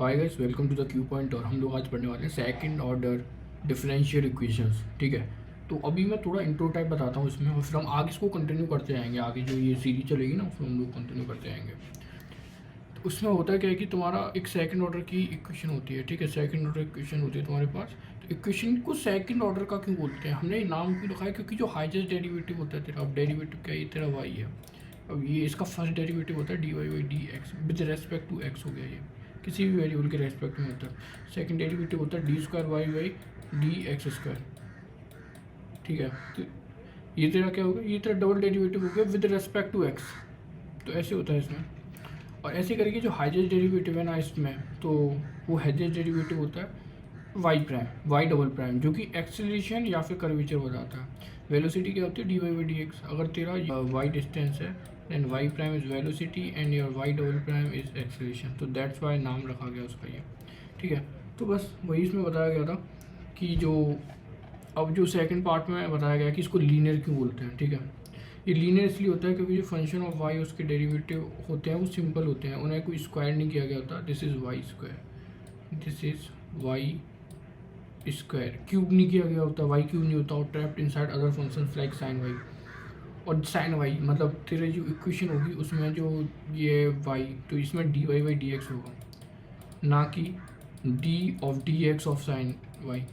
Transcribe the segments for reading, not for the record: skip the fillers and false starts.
Hi guys, welcome to the Q point. और हम लोग आज पढ़ने वाले हैं सेकंड ऑर्डर डिफरेंशियल इक्वेशंस। ठीक है, तो अभी मैं थोड़ा इंट्रो टाइप बताता हूँ इसमें, और फिर हम आगे इसको कंटिन्यू करते जाएंगे। आगे जो ये सीरीज चलेगी ना, उसमें हम लोग कंटिन्यू करते जाएंगे। तो उसमें होता क्या है कि तुम्हारा एक सेकंड ऑर्डर की इक्वेशन होती है। ठीक है, सेकंड ऑर्डर इक्वेशन होती है तुम्हारे पास। तो इक्वेशन को सेकंड ऑर्डर का क्यों बोलते हैं, हमने नाम क्यों रखा है? क्योंकि जो हाईएस्ट डेरिवेटिव होता है तेरा, अब डेरिवेटिव क्या है, ये तेरा वाई है। अब ये इसका फर्स्ट डेरिवेटिव होता है d y by D x, with respect to x हो गया ये, किसी भी वेरिएबल के रेस्पेक्ट में होता है। सेकंड डेरिवेटिव होता है d square Y by D x square. ठीक है, तो ये तेरा क्या होगा, ये तेरा डबल डेरिवेटिव हो गया विद रेस्पेक्ट टू एक्स। तो ऐसे होता है इसमें। और ऐसे करके जो हाईएस्ट डेरिवेटिव है ना इसमें, तो वो हाईएस्ट डेरिवेटिव होता है y prime, y double prime, जो कि एक्सेलरेशन या फिर कर्वेचर बताता है। वेलोसिटी क्या होती है, d y by D x. अगर तेरा वाई डिस्टेंस है then y prime is velocity and your y double prime is acceleration. तो दैट्स वाई नाम रखा गया उसका ये। ठीक है, तो बस वही इसमें बताया गया था कि जो अब जो सेकंड पार्ट में बताया गया कि इसको लीनियर क्यों बोलते हैं। ठीक है, ये लीनियर इसलिए होता है क्योंकि जो फंक्शन ऑफ वाई उसके डेरिवेटिव होते हैं वो सिंपल होते हैं, उन्हें कोई स्क्वायर नहीं किया गया होता। This is y square, this is y square, cube नहीं किया गया होता, वाई क्यूब नहीं होता, और trapped inside other functions like sine y. और साइन वाई मतलब तेरे जो इक्वेशन होगी उसमें जो ये वाई, तो इसमें d y by D x होगा, ना कि d of d x of sine y.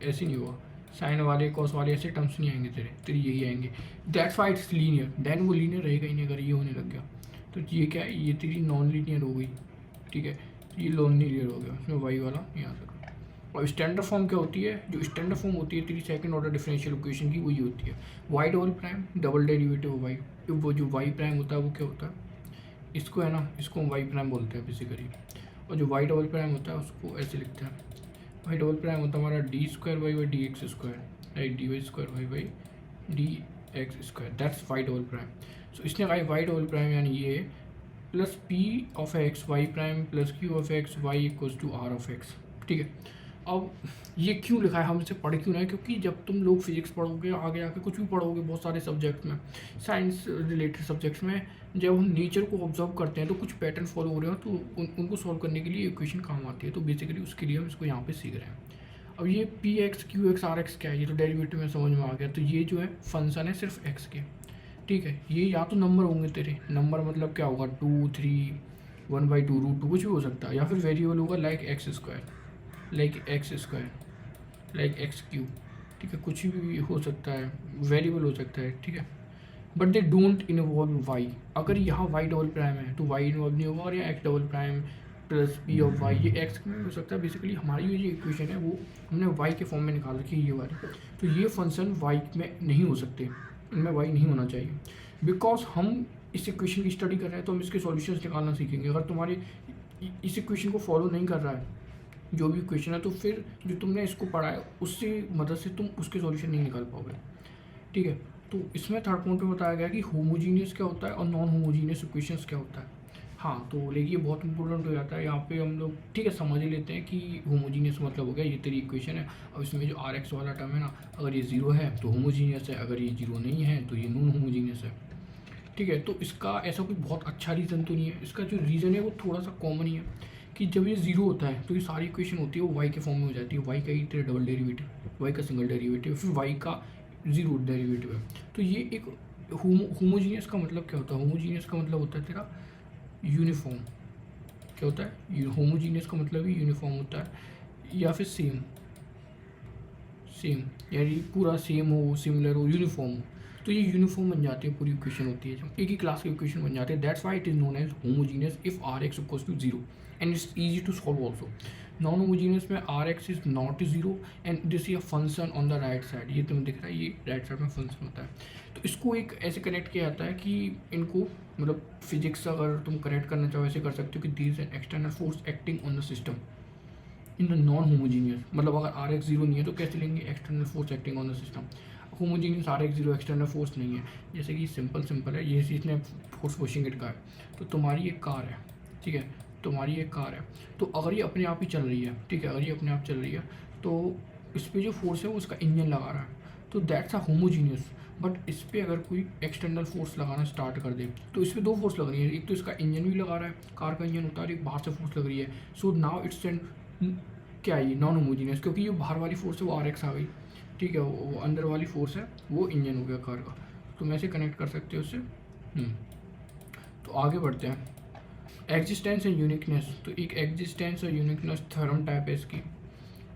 ऐसे नहीं होगा, साइन वाले कॉस वाले ऐसे टर्म्स नहीं आएंगे तेरे यही आएंगे। That's why it's linear. Then वो लीनियर रहेगा ही नहीं अगर ये होने लग गया। तो ये क्या है, ये तेरी नॉन लीनियर हो गई। ठीक है, ये नॉन लीनियर हो गया, उसमें वाई वाला यहाँ तक। और स्टैंडर्ड फॉर्म क्या होती है, जो स्टैंडर्ड फॉर्म होती है तेरी सेकंड ऑर्डर डिफरेंशियल इक्वेशन की, वही होती है y double prime double derivative y. वो जो वाई प्राइम होता है वो क्या होता है, इसको है ना, इसको हम वाई प्राइम बोलते हैं बेसिकली। और जो वाई डबल प्राइम होता है उसको ऐसे लिखते हैं, वाई डबल प्राइम होता है हमारा D square Y by D x square, right, D Y square Y by D x square, that's Y double prime. So इसने कहा वाई डबल प्राइम यानी ये plus P of X Y prime plus Q of X Y equals to R of X. ठीक है, अब ये क्यों लिखा है, हम इसे पढ़ क्यों रहे हैं? क्योंकि जब तुम लोग फिजिक्स पढ़ोगे, आगे आके कुछ भी पढ़ोगे, बहुत सारे सब्जेक्ट में, साइंस रिलेटेड सब्जेक्ट्स में, जब हम नेचर को ऑब्जर्व करते हैं तो कुछ पैटर्न फॉलो हो रहे हो, तो उनको सॉल्व करने के लिए इक्वेशन काम आती है। तो बेसिकली उसके लिए हम इसको यहाँ पे सीख रहे हैं। अब ये p x q x r x क्या है, ये तो डेरिवेटिव में समझ में आ गया। तो ये जो है फंक्शन है सिर्फ एक्स के। ठीक है, ये या तो नंबर होंगे तेरे, नंबर मतलब क्या होगा, 2 3 1/2 √2 कुछ भी हो सकता है, या फिर वेरिएबल होगा like x square, like x square, like x cube. ठीक है, कुछ भी हो सकता है, वेरिएबल हो सकता है। ठीक है, but they don't involve y. अगर यहाँ वाई डबल प्राइम है तो वाई इन्वॉल्व नहीं होगा, और यहाँ x double prime plus P of y, ये एक्स में हो सकता है। बेसिकली हमारी ये इक्वेशन है वो हमने वाई के फॉर्म में निकाल रखी है ये वाली। तो ये फंक्शन वाई में नहीं हो सकते, इनमें वाई नहीं होना चाहिए। बिकॉज हम इस इक्वेशन की स्टडी कर रहे हैं तो हम इसके सॉल्यूशंस निकालना सीखेंगे। अगर तुम्हारे इस इक्वेशन को फॉलो नहीं कर रहा है जो भी इक्वेशन है, तो फिर जो तुमने इसको पढ़ा है उससे मदद से तुम उसके सॉल्यूशन नहीं निकाल पाओगे। ठीक है, तो इसमें थर्ड पॉइंट में बताया गया कि होमोजीनियस क्या होता है और नॉन होमोजीनियस इक्वेशंस क्या होता है। हाँ, तो लेकिन ये बहुत इंपॉर्टेंट हो जाता है यहाँ पे हम लोग। ठीक है, समझ ही लेते हैं कि होमोजीनियस मतलब हो गया ये तेरी इक्वेशन है, और इसमें जो आर एक्स वाला टर्म है ना, अगर ये जीरो है तो होमोजीनियस है, अगर ये जीरो नहीं है तो ये नॉन होमोजीनियस है। ठीक है, तो इसका ऐसा कोई बहुत अच्छा रीज़न तो नहीं है। इसका जो रीज़न है वो थोड़ा सा कॉमन ही है कि जब ये जीरो होता है तो ये सारी इक्वेशन होती है वो वाई के फॉर्म में हो जाती है। वाई का ही तेरा डबल डेरिवेटिव, वाई का सिंगल डेरिवेटिव, फिर वाई का जीरो डेरिवेटिव है। तो ये एक होमोजीनियस का मतलब क्या होता है, होमोजीनियस का मतलब होता है तेरा यूनिफॉर्म। क्या होता है, होमोजीनियस का मतलब ही यूनिफॉर्म होता है, या फिर सेम, सेम यानी पूरा सेम हो, सिमिलर हो, यूनिफॉर्म हो। तो ये यूनिफॉर्म बन जाती है, पूरी इक्वेशन होती है, जब एक ही क्लास की इक्वेशन बन जाते हैं। That's why it is known as homogeneous if R X equals to zero and it's easy to solve also. Non homogeneous में R X is not zero and this ये function on the right side, ये तुम्हें दिख रहा है, ये right side में function होता है। तो इसको एक ऐसे कनेक्ट किया जाता है कि इनको मतलब फिजिक्स अगर तुम कनेक्ट करना चाहो ऐसे कर सकते हो कि this is an external force acting on the system in the non homogeneous. मतलब अगर आर एक्स जीरो नहीं है तो कैसे लेंगे, external force acting on the system. Homogeneous r x zero external force नहीं है। जैसे कि सिंपल है, ये इसने फोर्स पुशिंग इट का है। तो तुम्हारी एक कार है, ठीक है, तुम्हारी एक कार है, तो अगर ये अपने आप ही चल रही है, ठीक है, अगर ये अपने आप चल रही है तो इस पर जो फोर्स है वो उसका इंजन लगा रहा है। तो दैट्स अ होमोजीनियस। बट इस पर अगर कोई एक्सटर्नल फोर्स लगाना स्टार्ट कर दे तो इस पर दो फोर्स लग रही है, एक तो इसका इंजन भी लगा रहा है, कार का इंजन होता है, और एक बाहर से फोर्स लग रही है। सो नाउ इट्स एन क्या है, ये नॉन होमोजीनियस, क्योंकि ये बाहर वाली फोर्स है वो RX आ गई, ठीक है, वो अंदर वाली फोर्स है वो इंजन हो गया कार का। तो मैं इसे कनेक्ट कर सकते हो उससे। तो आगे बढ़ते हैं। एग्जिस्टेंस एंड यूनिकनेस, तो एक एग्जिस्टेंस और यूनिकनेस थ्योरम टाइप है इसकी।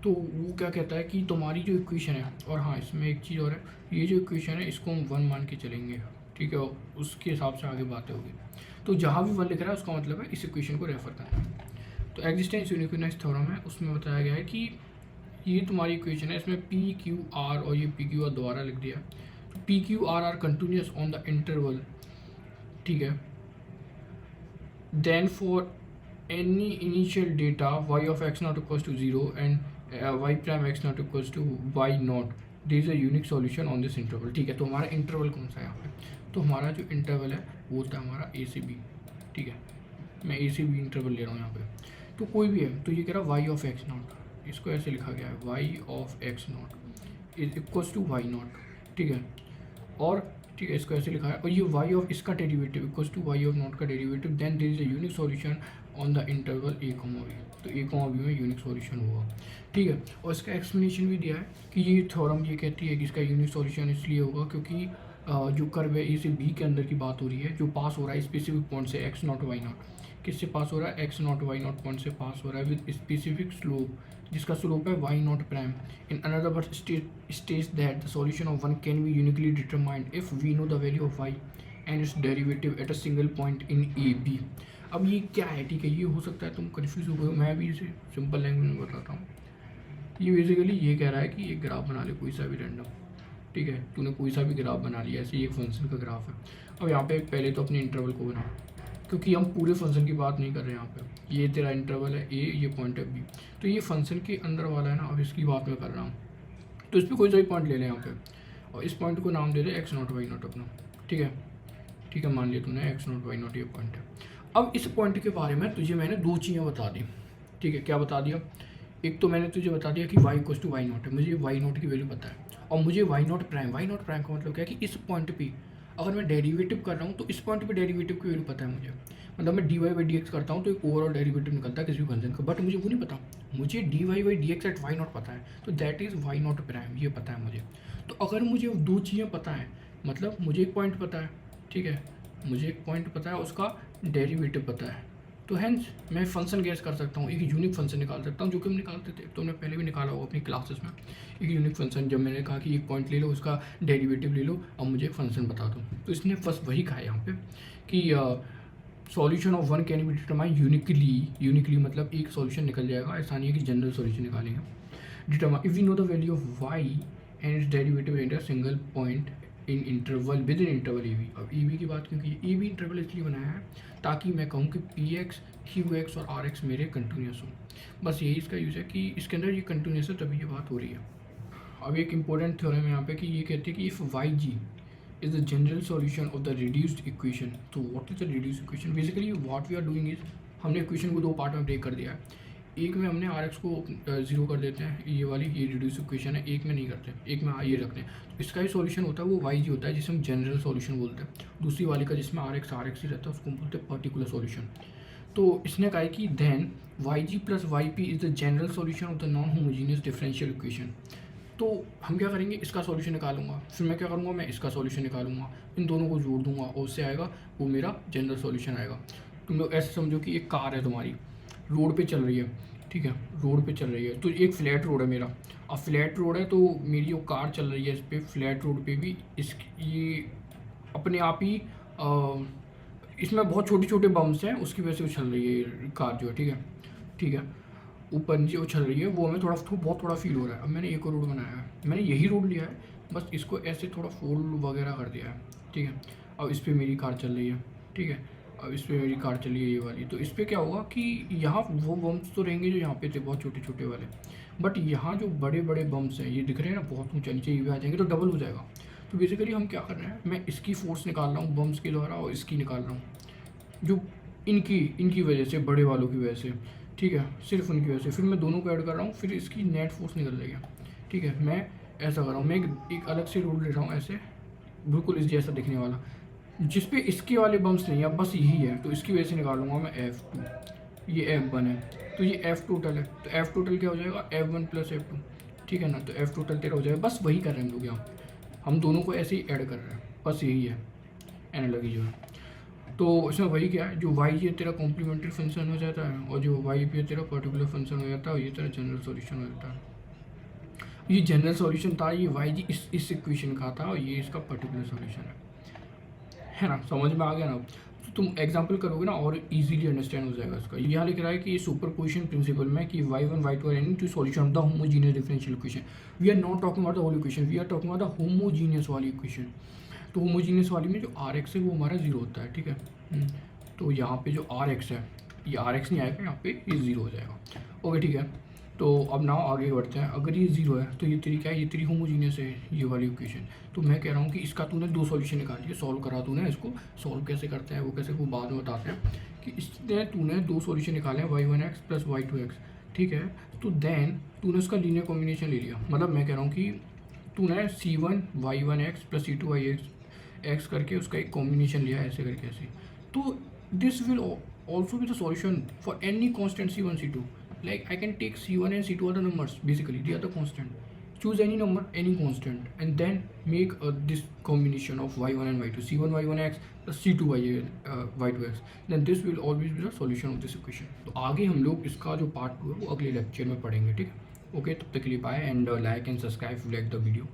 तो वो क्या कहता है कि तुम्हारी जो इक्वेशन है, और हाँ इसमें एक चीज़ और है, ये जो इक्वेशन है इसको हम 1 मान के चलेंगे, ठीक है, उसके हिसाब से आगे बातें होगी। तो जहाँ भी 1 लिख रहा है उसका मतलब है इस इक्वेशन को रेफर करना है। तो एग्जिस्टेंस यूनिकनेस थ्योरम है, उसमें बताया गया है कि ये तुम्हारी इक्वेशन है, इसमें PQR और ये PQR दोबारा लिख दिया। तो PQR are continuous on the interval, ठीक है, then for any initial data y of x not equals to 0 and y prime x not equals to y naught, there is a unique solution on this interval, ठीक है। तो हमारा interval कौन सा है यहाँ पे, तो हमारा जो इंटरवल है वो होता है हमारा A से B, ठीक है, मैं A से B इंटरवल ले रहा हूँ यहाँ पे। तो कोई भी है, तो ये कह रहा y ऑफ x नॉट, इसको ऐसे लिखा गया है y of x not is equals to y not, ठीक है, और ठीक है इसको ऐसे लिखा है, और ये y ऑफ इसका derivative equals to y of naught का derivative, then there is a unique solution on the interval a, b। तो a, b में यूनिक सॉल्यूशन होगा, ठीक है। और इसका एक्सप्लेनेशन भी दिया है कि ये थ्योरम ये कहती है कि इसका यूनिक सॉल्यूशन इसलिए होगा क्योंकि जो कर्व है a से b के अंदर की बात हो रही है, जो पास हो रहा है स्पेसिफिक पॉइंट से x नॉट y नॉट, किससे पास हो रहा है, x not y not point से पास हो रहा है विद स्पेसिफिक स्लोप, जिसका स्लोप है y not prime. In another word states that the solution of 1 can be uniquely determined if we know the value of y and its derivative at a single point in AB। अब ये क्या है, ठीक है, ये हो सकता है तुम कन्फ्यूज हो गए हो, मैं भी इसे सिंपल लैंग्वेज में बताता हूँ। ये बेसिकली ये कह रहा है कि एक ग्राफ बना ले कोई सा भी रैंडम, ठीक है, तूने कोई सा भी ग्राफ बना लिया, ऐसे एक फंक्शन का ग्राफ है। अब यहाँ पे पहले तो अपने इंटरवल को बना, क्योंकि हम पूरे फंक्शन की बात नहीं कर रहे हैं यहाँ पे, ये तेरा इंटरवल है A, ये पॉइंट है B, तो ये फंक्शन के अंदर वाला है ना, अब इसकी बात मैं कर रहा हूँ। तो इस पर कोई सा भी पॉइंट ले लें यहाँ पे, और इस पॉइंट को नाम दे दे x नॉट y नॉट अपना, ठीक है, ठीक है, मान लिया तूने x नॉट y नॉट ये पॉइंट है। अब इस पॉइंट के बारे में तुझे मैंने दो चीज़ें बता दी, ठीक है, क्या बता दिया, एक तो मैंने तुझे बता दिया कि y equals to y not है, मुझे y नॉट की वैल्यू पता है, और मुझे y नॉट प्राइम का मतलब क्या है कि इस पॉइंट पे अगर मैं डेरिवेटिव कर रहा हूँ तो इस पॉइंट पे डेरिवेटिव की वैल्यू पता है मुझे, मतलब मैं dy/dx करता हूँ तो एक ओवरऑल डेरिवेटिव निकलता है किसी भी फंक्शन का, बट मुझे वो नहीं पता, मुझे dy/dx एट y नॉट पता है, तो that is y not prime, ये पता है मुझे। तो अगर मुझे दो चीज़ें पता है, मतलब मुझे एक पॉइंट पता है, ठीक है, मुझे एक पॉइंट पता है, उसका डेरिवेटिव पता है, तो हैंस मैं फंक्शन गैस कर सकता हूँ, एक यूनिक फंक्शन निकाल सकता हूँ, जो कि हम निकालते थे, तो हमने पहले भी निकाला होगा अपनी क्लासेस में। एक यूनिक फंक्शन, जब मैंने कहा कि एक पॉइंट ले लो, उसका डेरिवेटिव ले लो, अब मुझे एक फंक्शन बता दो, तो इसने फर्स्ट वही कहा यहाँ पे कि solution of 1 can be determine uniquely मतलब एक सॉल्यूशन निकल जाएगा, ऐसा नहीं है कि जनरल सॉल्यूशन निकालेंगे। Determine if we know the value of y and its derivative at a single point in interval within interval a b. अब ए बी की बात क्योंकि ए बी इंटरवल इसलिए बनाया है ताकि मैं कहूँ कि पी एक्स, क्यू एक्स और आर एक्स मेरे कंटिन्यूस हों, बस यही इसका यूज़ है कि इसके अंदर ये कंटिन्यूस है तभी ये बात हो रही है। अब एक इंपॉर्टेंट थ्योरम है यहाँ पे कि ये कहती है कि if Y G is the general solution of the reduced equation, तो what is the reduced equation, basically what we are doing is हमने इक्वेशन को दो पार्ट में ब्रेक कर दिया है, एक में हमने आर एक्स को 0 कर देते हैं, ये वाली ये रिड्यूस इक्वेशन है, एक में नहीं करते, एक में ये रखते हैं, तो इसका ही सॉल्यूशन होता है वो वाई जी होता है जिसे हम जनरल सॉल्यूशन बोलते हैं। दूसरी वाली का जिसमें आर एक्स ही रहता है उसको हम बोलते हैं पर्टिकुलर सॉल्यूशन। तो इसने कहा है कि then y g plus y p is the general solution of the non homogeneous differential equation. तो हम क्या करेंगे, इसका सॉल्यूशन निकालूंगा, फिर मैं क्या करूँगा, मैं इसका सॉल्यूशन निकालूंगा, इन दोनों को जोड़ दूंगा और उससे आएगा वो मेरा जनरल सॉल्यूशन आएगा। तुम लोग ऐसे समझो कि एक कार है तुम्हारी, रोड पे चल रही है, ठीक है, रोड पे चल रही है, तो एक फ्लैट रोड है मेरा, अब फ्लैट रोड है तो मेरी जो कार चल रही है इस पर फ्लैट रोड पे भी ये अपने आप ही इसमें बहुत छोटे छोटे बम्स हैं, उसकी वजह से उछल रही है कार जो है, ठीक है, ठीक है, ऊपर नीचे उछल रही है, वो हमें बहुत थोड़ा फील हो रहा है। अब मैंने एक और रोड बनाया है, मैंने यही रोड लिया है, बस इसको ऐसे थोड़ा फोल्ड वगैरह कर दिया है, ठीक है, अब इस पर मेरी कार चल रही है, ठीक है, अब इस पर मेरी कार चली है ये वाली, तो इस पर क्या होगा कि यहाँ वो बम्स तो रहेंगे जो यहाँ पे थे बहुत छोटे छोटे वाले, बट यहाँ जो बड़े बड़े बम्स हैं ये दिख रहे हैं ना बहुत ऊंचा, नीचे ये भी आ जाएंगे तो डबल हो जाएगा। तो बेसिकली हम क्या कर रहे हैं, मैं इसकी फोर्स निकाल रहा हूँ बम्स के द्वारा और इसकी निकाल रहा हूँ जो इनकी वजह से, बड़े वालों की वजह से, ठीक है, सिर्फ उनकी वजह से, फिर मैं दोनों को ऐड कर रहा हूँ, फिर इसकी नेट फोर्स निकल जाएगी, ठीक है। मैं ऐसा कर रहा हूँ मैं, एक अलग से रूल ले रहा हूँ ऐसे, बिल्कुल इस जैसा दिखने वाला, जिस पे इसके वाले बम्स नहीं है, बस यही है, तो इसकी वजह से निकालूंगा मैं F2, ये F1 है, तो ये F टोटल है, तो F टोटल क्या हो जाएगा F1 प्लस F2, ठीक है ना, तो F टोटल तेरा हो जाएगा। बस वही कर रहे हैं हम लोग यहाँ, हम दोनों को ऐसे ही ऐड कर रहे हैं, बस यही है एनालॉजी जो है। तो इसमें वही क्या है, जो वाई ये तेरा कॉम्प्लीमेंट्री फंक्शन हो जाता है, और जो वाई पे तेरा पर्टिकुलर फंक्शन हो जाता है, और ये तेरा जनरल सॉल्यूशन हो जाता है। ये जनरल सॉल्यूशन था, ये वाई जी इस इक्वेशन का था, और ये इसका पर्टिकुलर सॉल्यूशन है ना, समझ में आ गया ना। तो तुम एग्जांपल करोगे ना और इजीली अंडरस्टैंड हो जाएगा इसका। यहाँ लिख रहा है कि ये सुपरपोजिशन प्रिंसिपल में कि y1 y2 are any two solution of the homogeneous differential equation, we are not talking about the whole equation, we are talking about the homogeneous वाली इक्वेशन। तो होमोजीनियस वाली में जो आर एक्स है वो हमारा जीरो होता है, ठीक है। तो यहाँ पे जो आर एक्स है, ये आर एक्स नहीं आएगा, यहाँ पे ये जीरो हो जाएगा। ओके ठीक है, तो अब ना आगे बढ़ते हैं। अगर ये जीरो है तो ये तेरी क्या है, ये तेरी होमोजीनियस है ये वाली इक्वेशन। तो मैं कह रहा हूँ कि इसका तूने दो सॉल्यूशन निकाल लिए, सॉल्व करा तूने इसको, सॉल्व कैसे करते हैं वो कैसे वो बाद में बताते हैं, कि इसने तूने दो सॉल्यूशन निकाले हैं y1x प्लस y2x, ठीक है। तो देन तूने उसका लीनियर कॉम्बिनेशन ले लिया, मतलब मैं कह रहा हूँ कि तूने C1 y1x plus C2 y x करके उसका एक कॉम्बिनेशन लिया ऐसे करके ऐसे। तो this will also be the solution for any constant C1 C2, like I can take C1 and C2 are the numbers, basically they are the constant, choose any number, any constant, and then make this combination of y1 and y2, C1 y1x plus C2 y2x, then this will always be the solution of this equation। तो आगे हम लोग इसका जो part 2 है वो अगले lecture में पढ़ेंगे, ठीक है। ओके, तब तक के लिए bye, and like and subscribe like the video.